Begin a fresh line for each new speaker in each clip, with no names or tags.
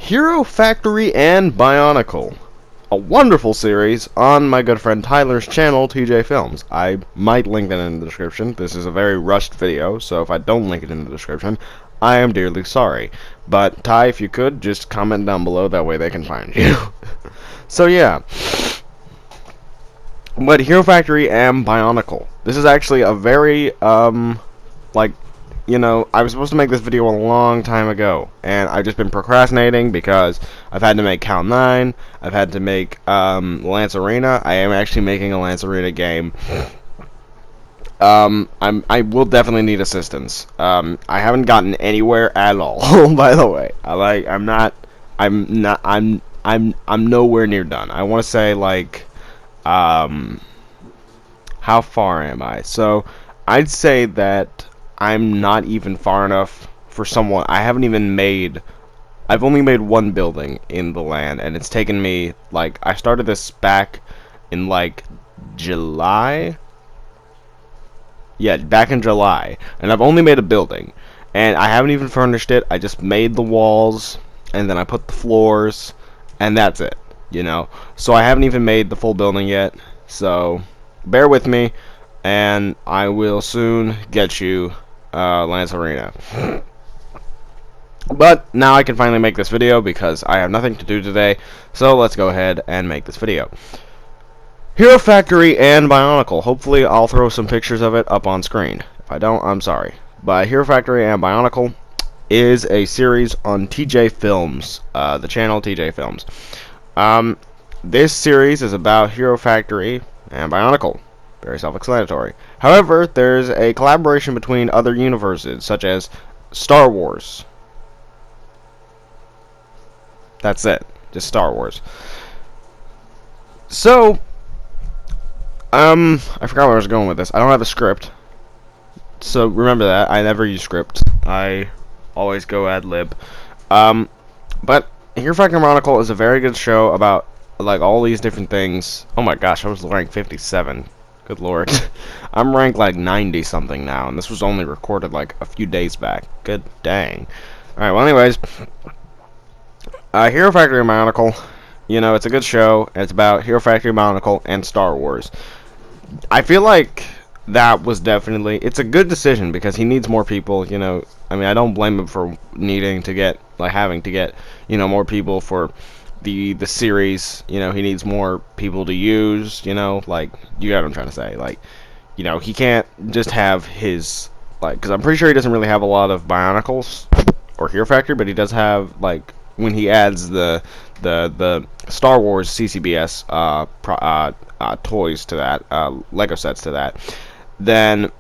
Hero Factory and Bionicle, a wonderful series on my good friend Tyler's channel, TJ Films. I might link that in the description. This is a very rushed video, so if I don't link it in the description, I am dearly sorry. But Ty, if you could, just comment down below, that way they can find you. So yeah. But Hero Factory and Bionicle. This is actually a very, I was supposed to make this video a long time ago, and I've just been procrastinating because I've had to make Count 9, I've had to make Lance Arena. I am actually making a Lance Arena game. I will definitely need assistance. I haven't gotten anywhere at all, by the way. I'm nowhere near done. I want to say, like, how far am I? So, I'd say that I'm not even far enough for someone. I've only made one building in the land, and it's taken me, like, I started this back in, like, July? Yeah, back in July, and I've only made a building, and I haven't even furnished it. I just made the walls, and then I put the floors, and that's it, you know? So I haven't even made the full building yet, so bear with me, and I will soon get you Lance Arena. But now I can finally make this video because I have nothing to do today, so let's go ahead and make this video. Hero Factory and Bionicle. Hopefully I'll throw some pictures of it up on screen. If I don't, I'm sorry. But Hero Factory and Bionicle is a series on TJ Films, the channel TJ Films. This series is about Hero Factory and Bionicle. Very self-explanatory. However, there's a collaboration between other universes, such as Star Wars. That's it. Just Star Wars. So, I forgot where I was going with this. I don't have a script. So, remember that. I never use script. I always go ad-lib. But Hero Factory and Bionicle is a very good show about, like, all these different things. Oh my gosh, I was ranked 57. Good lord. I'm ranked like 90 something now, and this was only recorded like a few days back. Good dang. Alright, well anyways, Hero Factory and Bionicle, you know, it's a good show, and it's about Hero Factory, Bionicle, and Star Wars. I feel like that was definitely, it's a good decision because he needs more people, you know. I mean, I don't blame him for needing to get, like, having to get, you know, more people for the series. You know, he needs more people to use, you know, like, you get what I'm trying to say. Like, you know, he can't just have his, like, because I'm pretty sure he doesn't really have a lot of Bionicles or Hero Factory, but he does have, like, when he adds the Star Wars CCBS toys to that, Lego sets to that, then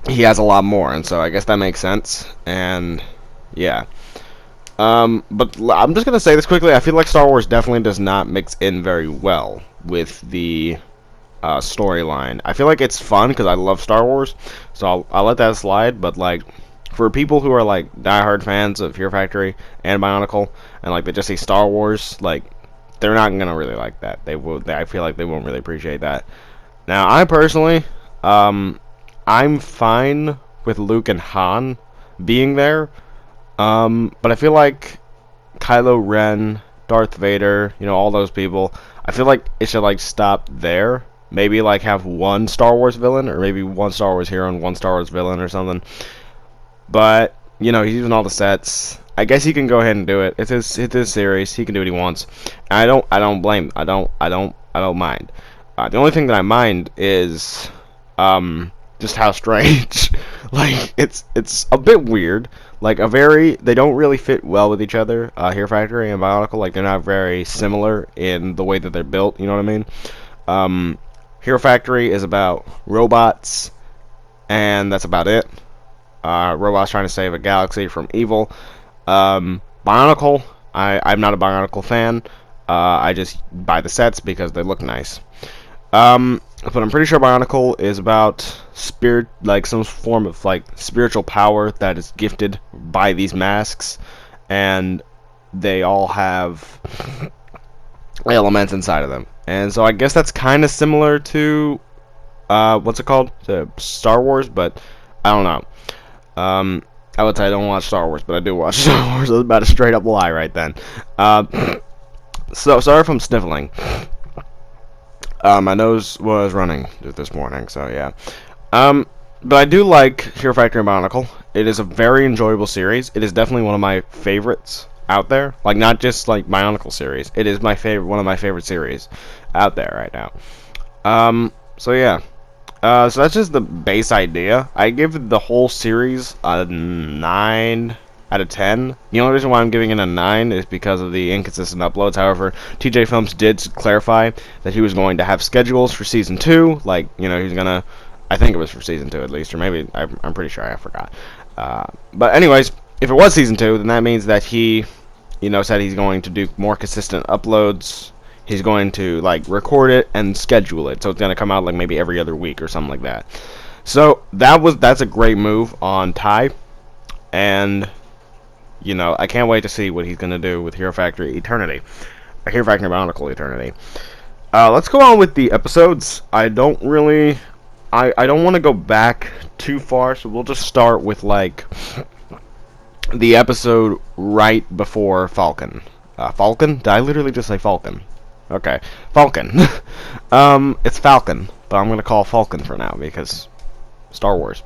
he has a lot more, and so I guess that makes sense. And yeah. But I'm just gonna say this quickly. I feel like Star Wars definitely does not mix in very well with the storyline. I feel like it's fun because I love Star Wars, so I'll let that slide. But like, for people who are like diehard fans of Fear Factory and Bionicle, and like they just see Star Wars, like they're not gonna really like that. I feel like they won't really appreciate that. Now, I personally, I'm fine with Luke and Han being there. But I feel like Kylo Ren, Darth Vader, you know, all those people, I feel like it should, like, stop there. Maybe, like, have one Star Wars villain, or maybe one Star Wars hero and one Star Wars villain or something. But, you know, he's using all the sets. I guess he can go ahead and do it. It's his series. He can do what he wants. And I don't blame. I don't mind. The only thing that I mind is, just how strange. Like, it's a bit weird. Like, they don't really fit well with each other, Hero Factory and Bionicle. Like, they're not very similar in the way that they're built, you know what I mean? Hero Factory is about robots, and that's about it. Robots trying to save a galaxy from evil. Bionicle, I'm not a Bionicle fan. I just buy the sets because they look nice. But I'm pretty sure Bionicle is about like some form of like spiritual power that is gifted by these masks, and they all have elements inside of them. And so I guess that's kind of similar to what's it called? To Star Wars, but I don't know. I would say I don't watch Star Wars, but I do watch Star Wars. That's about a straight up lie right then. So sorry if I'm sniffling. My nose was running this morning, so yeah. But I do like Her Factory Bionicle. It is a very enjoyable series. It is definitely one of my favorites out there. Like, not just like Bionicle series. It is my favorite, one of my favorite series out there right now. So yeah. So that's just the base idea. I give the whole series a 9 out of 10. The only reason why I'm giving it a 9 is because of the inconsistent uploads. However, TJ Films did clarify that he was going to have schedules for Season 2. Like, you know, he's gonna... I think it was for Season 2 at least, or maybe... I'm pretty sure, I forgot. But anyways, if it was Season 2, then that means that he, you know, said he's going to do more consistent uploads. He's going to, like, record it and schedule it, so it's going to come out, like, maybe every other week or something like that. So, that's a great move on Ty, and, you know, I can't wait to see what he's going to do with Hero Factory Eternity. Hero Factory Bionicle Eternity. Let's go on with the episodes. I don't really... I don't want to go back too far, so we'll just start with, like, the episode right before Falcon. Falcon? Did I literally just say Falcon? Okay, Falcon. It's Falcon, but I'm gonna call Falcon for now because Star Wars.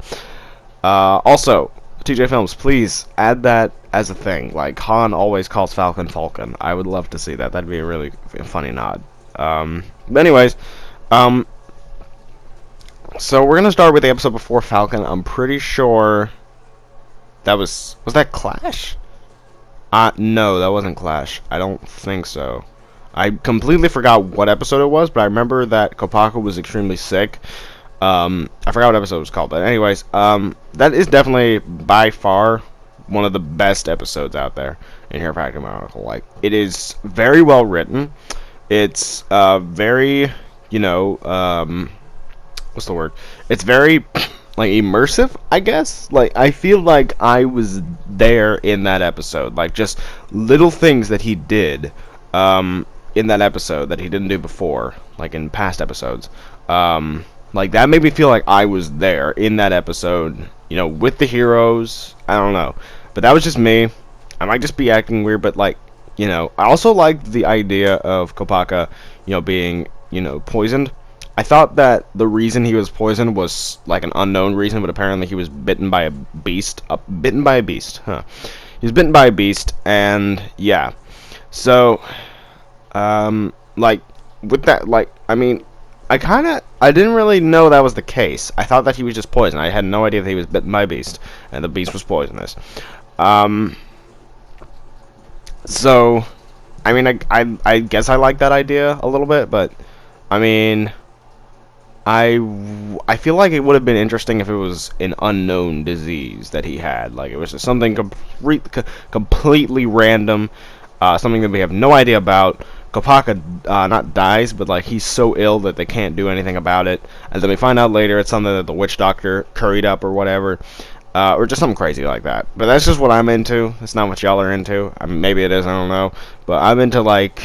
Also, TJ Films, please add that as a thing. Like, Han always calls Falcon Falcon. I would love to see that. That'd be a really funny nod. But anyways, so we're gonna start with the episode before Falcon. I'm pretty sure that was that Clash? No, that wasn't Clash. I don't think so. I completely forgot what episode it was, but I remember that Kopaka was extremely sick. I forgot what episode it was called, but anyways, that is definitely by far one of the best episodes out there in Her Factory Bionicle. Like, it is very well written. It's very, you know, what's the word? It's very like immersive, I guess. Like, I feel like I was there in that episode. Like, just little things that he did in that episode that he didn't do before, like in past episodes. Like, that made me feel like I was there in that episode, you know, with the heroes. I don't know, but that was just me. I might just be acting weird, but, like, you know, I also liked the idea of Kopaka, you know, being, you know, poisoned. I thought that the reason he was poisoned was like an unknown reason, but apparently he was bitten by a beast. Bitten by a beast, huh? He was bitten by a beast, and yeah. So, like, with that, like, I mean, I didn't really know that was the case. I thought that he was just poisoned. I had no idea that he was bitten by a beast, and the beast was poisonous. So, I mean, I guess I like that idea a little bit, but, I mean... I feel like it would have been interesting if it was an unknown disease that he had. Like, it was just something completely random, something that we have no idea about. Kopaka not dies, but like he's so ill that they can't do anything about it. And then we find out later it's something that the witch doctor curried up or whatever, or just something crazy like that. But that's just what I'm into. It's not what y'all are into. I mean, maybe it is. I don't know. But I'm into like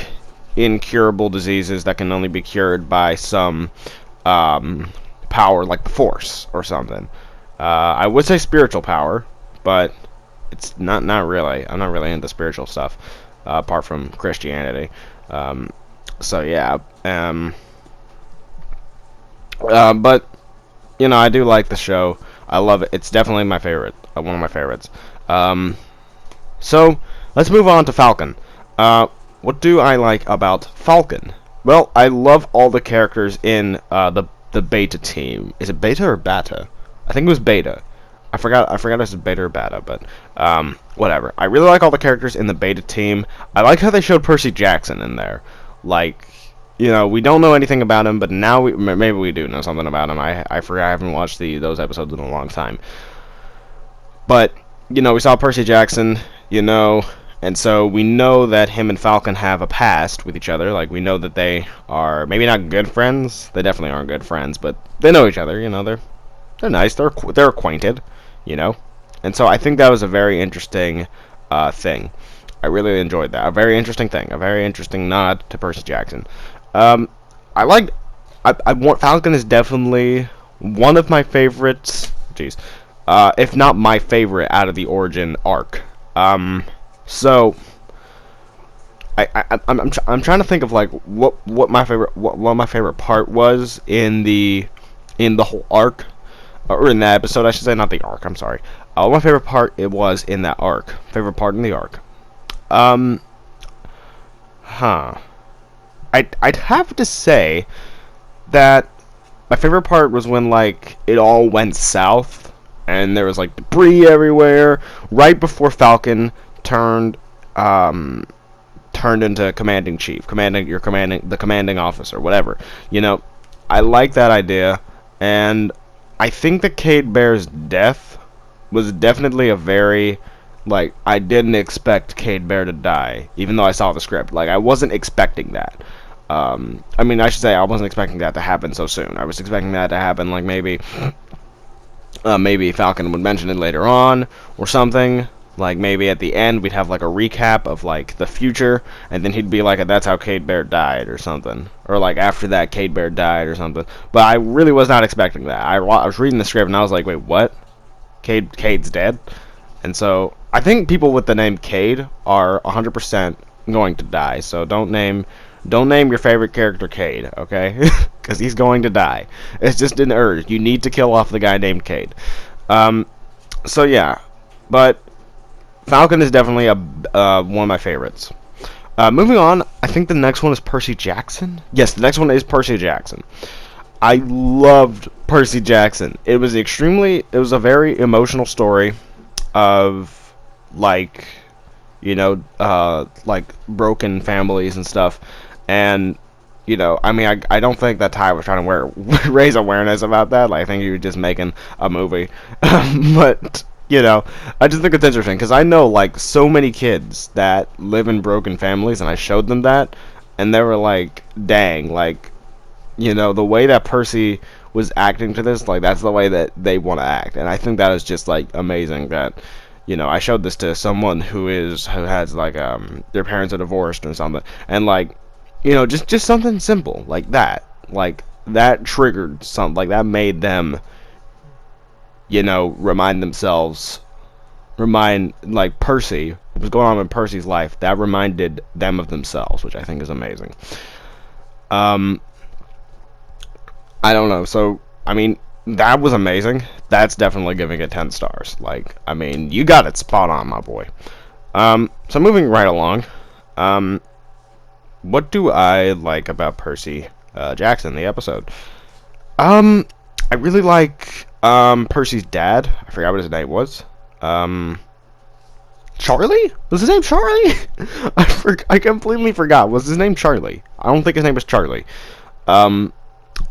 incurable diseases that can only be cured by some power like the Force or something. I would say spiritual power, but it's not really. I'm not really into spiritual stuff apart from Christianity. So yeah. But you know, I do like the show. I love it. It's definitely my favorite. One of my favorites. So let's move on to Falcon. What do I like about Falcon? Well, I love all the characters in the beta team. Is it beta or beta? I think it was beta. I forgot if it's beta or beta, but whatever. I really like all the characters in the beta team. I like how they showed Percy Jackson in there. Like, you know, we don't know anything about him, but now maybe we do know something about him. I forgot. I haven't watched those episodes in a long time. But you know, we saw Percy Jackson. You know. And so we know that him and Falcon have a past with each other. Like, we know that they are maybe not good friends. They definitely aren't good friends, but they know each other. You know, they're nice. They're acquainted. You know, and so I think that was a very interesting thing. I really enjoyed that. A very interesting thing. A very interesting nod to Percy Jackson. I want Falcon is definitely one of my favorites. Jeez. if not my favorite out of the origin arc. So I'm trying to think of like what my favorite part was in the whole arc, or in that episode, I should say, not the arc. I'm sorry. What my favorite part it was in that arc. Favorite part in the arc. Huh. I'd have to say that my favorite part was when like it all went south and there was like debris everywhere right before Falcon turned into commanding chief, the commanding officer, whatever. You know, I like that idea, and I think that Cade Bear's death was definitely a very, like, I didn't expect Cade Bear to die, even though I saw the script. Like, I wasn't expecting that. I mean, I should say I wasn't expecting that to happen so soon. I was expecting that to happen, like, maybe Falcon would mention it later on, or something. Like, maybe at the end, we'd have, like, a recap of, like, the future, and then he'd be like, that's how Cade Bear died, or something. Or, like, after that, Cade Bear died, or something. But I really was not expecting that. I was reading the script, and I was like, wait, what? Cade's dead? And so, I think people with the name Cade are 100% going to die, so don't name your favorite character Cade, okay? Because he's going to die. It's just an urge. You need to kill off the guy named Cade. So, yeah. But Falcon is definitely one of my favorites. Moving on, I think the next one is Percy Jackson. Yes, the next one is Percy Jackson. I loved Percy Jackson. It was a very emotional story of, like, you know, like broken families and stuff. And, you know, I mean, I don't think that Ty was trying to raise awareness about that. Like, I think he was just making a movie. But, you know, I just think it's interesting, because I know, like, so many kids that live in broken families, and I showed them that, and they were like, dang, like, you know, the way that Percy was acting to this, like, that's the way that they want to act. And I think that is just, like, amazing that, you know, I showed this to someone who has, like, their parents are divorced or something, and, like, you know, just something simple like that. Like, that triggered something, like, that made them, you know, remind, like, Percy, what was going on in Percy's life, that reminded them of themselves, which I think is amazing. I don't know, so, I mean, that was amazing. That's definitely giving it 10 stars. Like, I mean, you got it spot on, my boy. So moving right along, what do I like about Percy Jackson, the episode? I really like Percy's dad. I forgot what his name was. Charlie? Was his name Charlie? I completely forgot. Was his name Charlie? I don't think his name was Charlie. But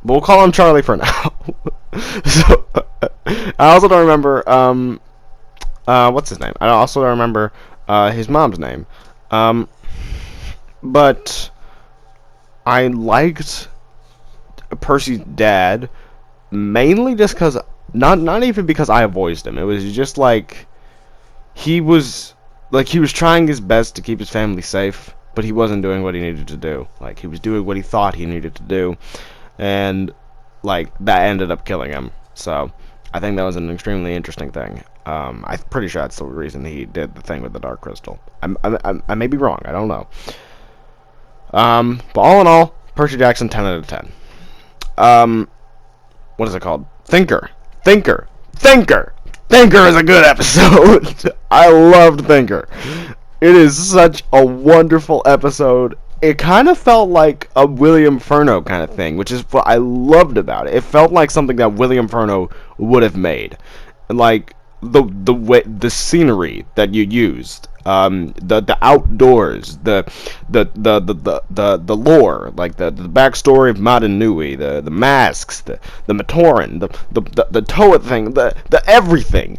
we'll call him Charlie for now. So, I also don't remember, what's his name? I also don't remember, his mom's name. But I liked Percy's dad mainly just because, not even because I voiced him. It was just like, he was trying his best to keep his family safe, but he wasn't doing what he needed to do. Like, he was doing what he thought he needed to do, and, like, that ended up killing him. So, I think that was an extremely interesting thing. I'm pretty sure that's the reason he did the thing with the Dark Crystal. I may be wrong. I don't know. But all in all, Percy Jackson, 10 out of 10. What is it called? Thinker is a good episode. I loved Thinker. It is such a wonderful episode. It kind of felt like a William Furno kind of thing, which is what I loved about it. It felt like something that William Furno would have made. And, like, the way, the scenery that you used, the outdoors, the lore, like the backstory of Madame Nui, the masks, the Matoran, the Toa thing, the everything.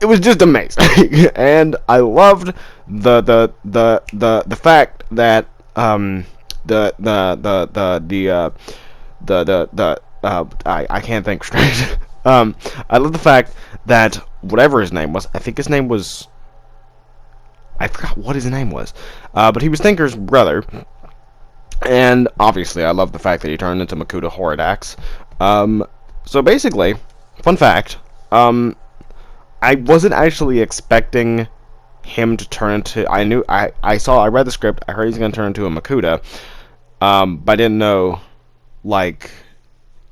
It was just amazing. And I loved the fact that I can't think straight. I love the fact that whatever his name was, I think his name was, I forgot what his name was, but he was Thinker's brother, and obviously I love the fact that he turned into Makuta Horadax. So basically, fun fact, I wasn't actually expecting him to turn into. I read the script. I heard he's gonna turn into a Makuta. But I didn't know, like,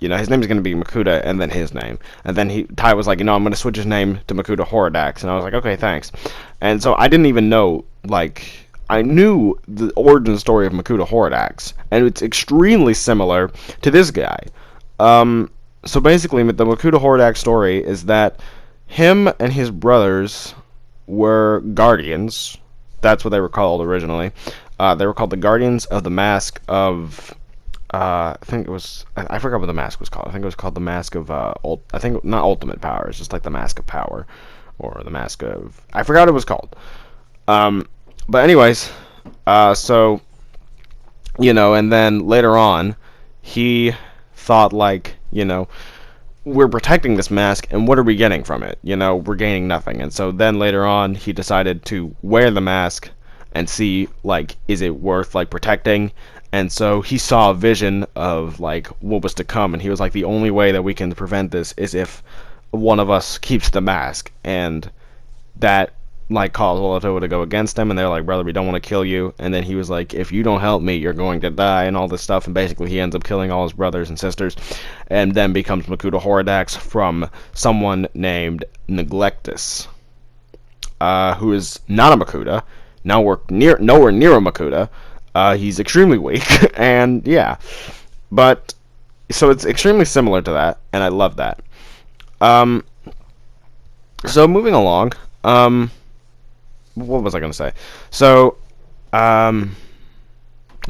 his name is gonna be Makuta, and then his name, and then Ty was like, I'm gonna switch his name to Makuta Horodax, and I was like, okay, thanks. And so I didn't even know, like, I knew the origin story of Makuta Horodax, and it's extremely similar to this guy. So basically, the Makuta Horodax story is that him and his brothers were guardians. That's what they were called originally. They were called the Guardians of the Mask of. I think it was. I forgot what the mask was called. I think it was called the Mask of. I think not Ultimate Power. It's just like the Mask of Power, or the Mask of. I forgot what it was called. But anyways, so and then later on, he thought like we're protecting this mask, and what are we getting from it? We're gaining nothing. And so then later on, he decided to wear the mask and see, like, is it worth, like, protecting? And so he saw a vision of, like, what was to come, and he was like, the only way that we can prevent this is if one of us keeps the mask. And that, like, caused Olatoa to go against him, and they're like, brother, we don't want to kill you. And then he was like, if you don't help me, you're going to die, and all this stuff. And basically he ends up killing all his brothers and sisters, and then becomes Makuta Horodax from someone named Neglectus, who is not a Makuta. Nowhere near a Makuta. He's extremely weak, and yeah. But, so it's extremely similar to that, and I love that. So moving along, what was I going to say? So,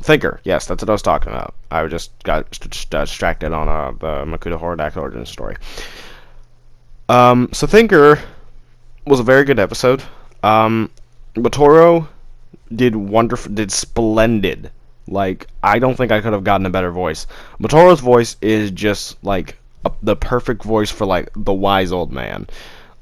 Thinker. Yes, that's what I was talking about. I just got distracted on the Makuta Horodax origin story. So Thinker was a very good episode. Motoro did splendid. Like, I don't think I could have gotten a better voice. Motoro's voice is just, like, the perfect voice for, like, the wise old man.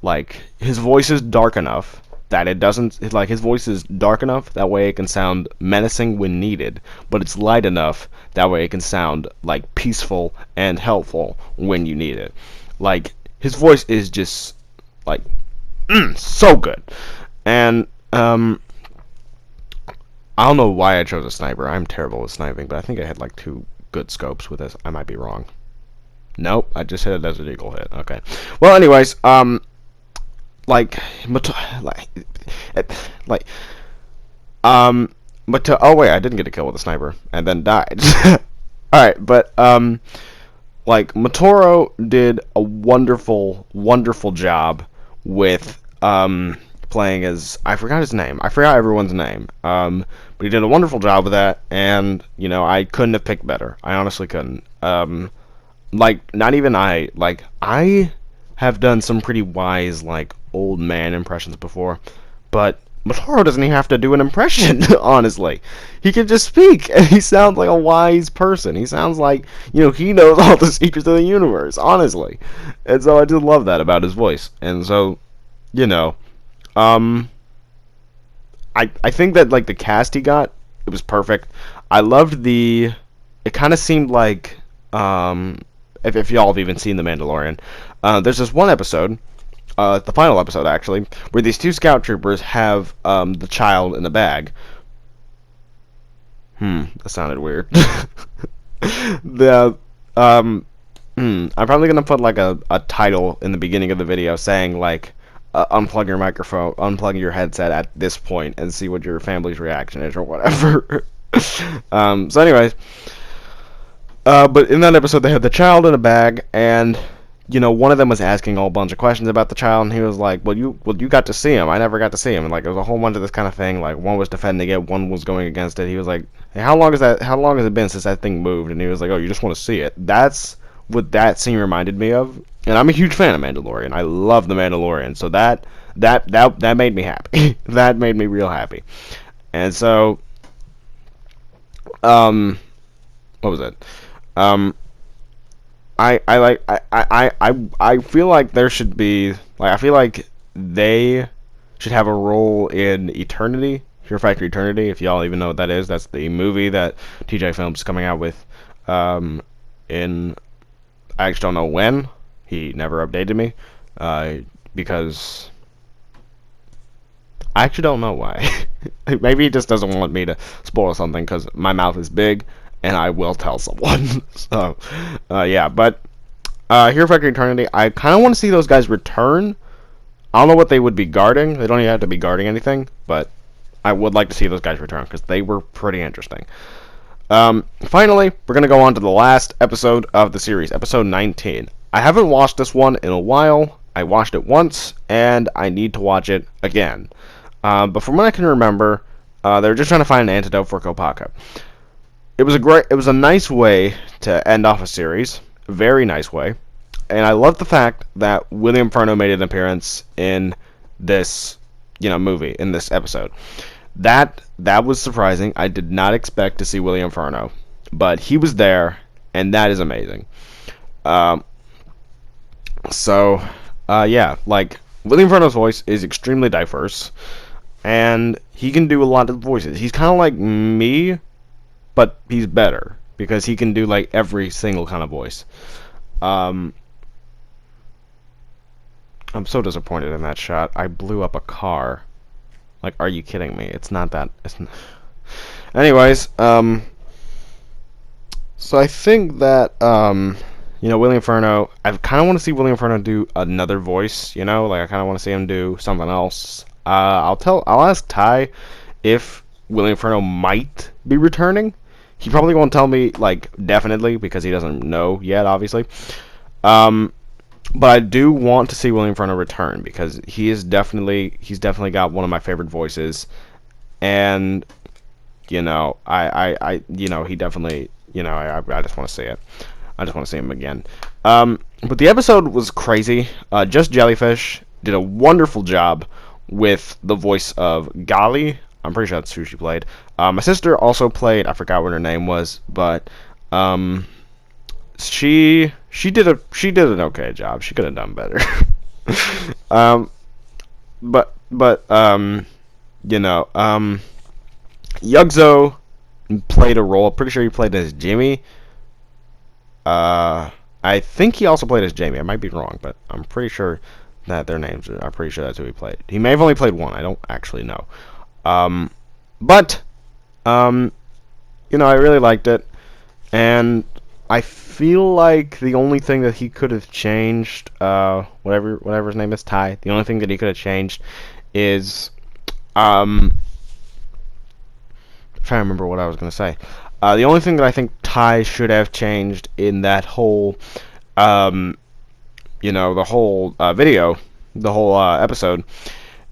Like, his voice is dark enough that it doesn't, like, his voice is dark enough that way it can sound menacing when needed, but it's light enough that way it can sound, like, peaceful and helpful when you need it. Like, his voice is just, like, so good. And, I don't know why I chose a sniper. I'm terrible with sniping, but I think I had, like, 2 good scopes with this. I might be wrong. Nope, I just hit a Desert Eagle hit. Okay. Well, anyways, but oh wait, I didn't get a kill with a sniper and then died. Alright, but like, Motoro did a wonderful job with playing as, I forgot his name. I forgot everyone's name. But he did a wonderful job with that, and I couldn't have picked better. I honestly couldn't. Like, not even I have done some pretty wise, like, old man impressions before, but Motoro doesn't even have to do an impression, honestly. He can just speak, and he sounds like a wise person. He sounds like, he knows all the secrets of the universe, honestly. And so I just love that about his voice. And so, I think that, like, the cast he got, it was perfect. I loved it kind of seemed like, if y'all have even seen The Mandalorian, there's this one episode, the final episode actually, where these 2 scout troopers have the child in the bag. That sounded weird. I'm probably gonna put like a title in the beginning of the video saying like, unplug your microphone, unplug your headset at this point, and see what your family's reaction is or whatever. So anyways. But in that episode, they had the child in a bag, and one of them was asking a whole bunch of questions about the child, and he was like, "Well, you got to see him. I never got to see him." And like, there was a whole bunch of this kind of thing. Like, one was defending it, one was going against it. He was like, "Hey, how long has it been since that thing moved?" And he was like, "Oh, you just want to see it." That's what that scene reminded me of. And I'm a huge fan of Mandalorian. I love the Mandalorian. So that made me happy. That made me real happy. And so, what was it? I feel like there should be, like, I feel like they should have a role in Eternity, Her Factory Eternity, if y'all even know what that is. That's the movie that TJ Films is coming out with, I actually don't know when. He never updated me. because I actually don't know why. Maybe he just doesn't want me to spoil something because my mouth is big and I will tell someone. So, yeah, but Hero Factory Eternity, I kind of want to see those guys return. I don't know what they would be guarding. They don't even have to be guarding anything, but I would like to see those guys return because they were pretty interesting. Finally, we're going to go on to the last episode of the series, episode 19. I haven't watched this one in a while. I watched it once, and I need to watch it again. But from what I can remember, they were just trying to find an antidote for Kopaka. It was a nice way to end off a series, a very nice way, and I love the fact that William Furno made an appearance in this, movie, in this episode. That was surprising. I did not expect to see William Furno, but he was there, and that is amazing. Yeah, like William Furno's voice is extremely diverse, and he can do a lot of voices. He's kind of like me, but he's better because he can do like every single kind of voice. I'm so disappointed in that shot. I blew up a car. Like, are you kidding me? It's not that. Anyways, so I think that William Furno. I kind of want to see William Furno do another voice. Like I kind of want to see him do something else. I'll ask Ty if William Furno might be returning. He probably won't tell me like definitely because he doesn't know yet, obviously. But I do want to see William Furno return because he's definitely got one of my favorite voices, and he definitely I just want to see it. I just want to see him again. But the episode was crazy. Just Jellyfish did a wonderful job with the voice of Gali. I'm pretty sure that's who she played. My sister also played. I forgot what her name was, but she did an okay job. She could have done better. Yugzo played a role. Pretty sure he played as Jimmy. I think he also played as Jamie. I might be wrong, but I'm pretty sure that their names are. I'm pretty sure that's who he played. He may have only played one. I don't actually know. I really liked it, and I feel like the only thing that he could have changed, whatever his name is, Ty. The only thing that he could have changed is, I'm trying to remember what I was gonna say. The only thing that I think Ty should have changed in that whole, the whole video, the whole episode,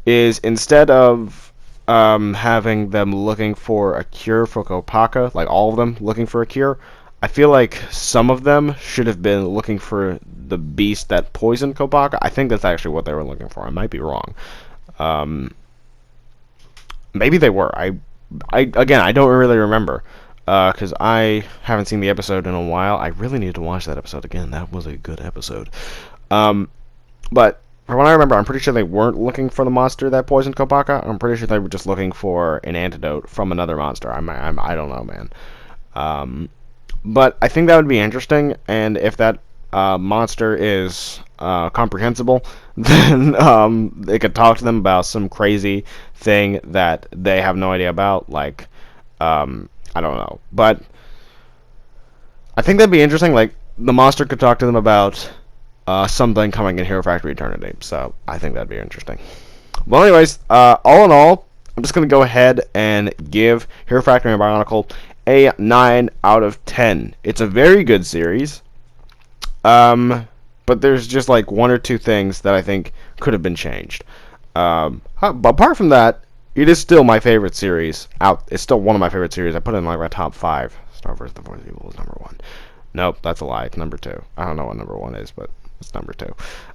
is instead of having them looking for a cure for Kopaka, like all of them looking for a cure, I feel like some of them should have been looking for the beast that poisoned Kopaka. I think that's actually what they were looking for. I might be wrong. Maybe they were. I don't really remember. Because I haven't seen the episode in a while. I really need to watch that episode again. That was a good episode. But from what I remember, I'm pretty sure they weren't looking for the monster that poisoned Kopaka. I'm pretty sure they were just looking for an antidote from another monster. I don't know, man. But I think that would be interesting, and if that monster is comprehensible, then they could talk to them about some crazy thing that they have no idea about, like, I don't know. But I think that'd be interesting, like, the monster could talk to them about something coming in Hero Factory Eternity, so I think that'd be interesting. Well, anyways, all in all, I'm just going to go ahead and give Her Factory Bionicle a 9 out of 10. It's a very good series, but there's just like one or two things that I think could have been changed. But apart from that, it is still my favorite series out. It's still one of my favorite series. I put it in like my top 5. Star vs. the Force of Evil is number 1. Nope, that's a lie. It's number 2. I don't know what number 1 is, but it's number 2.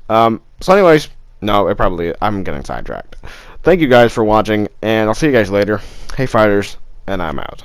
So anyways, no, I'm getting sidetracked. Thank you guys for watching, and I'll see you guys later. Hey fighters, and I'm out.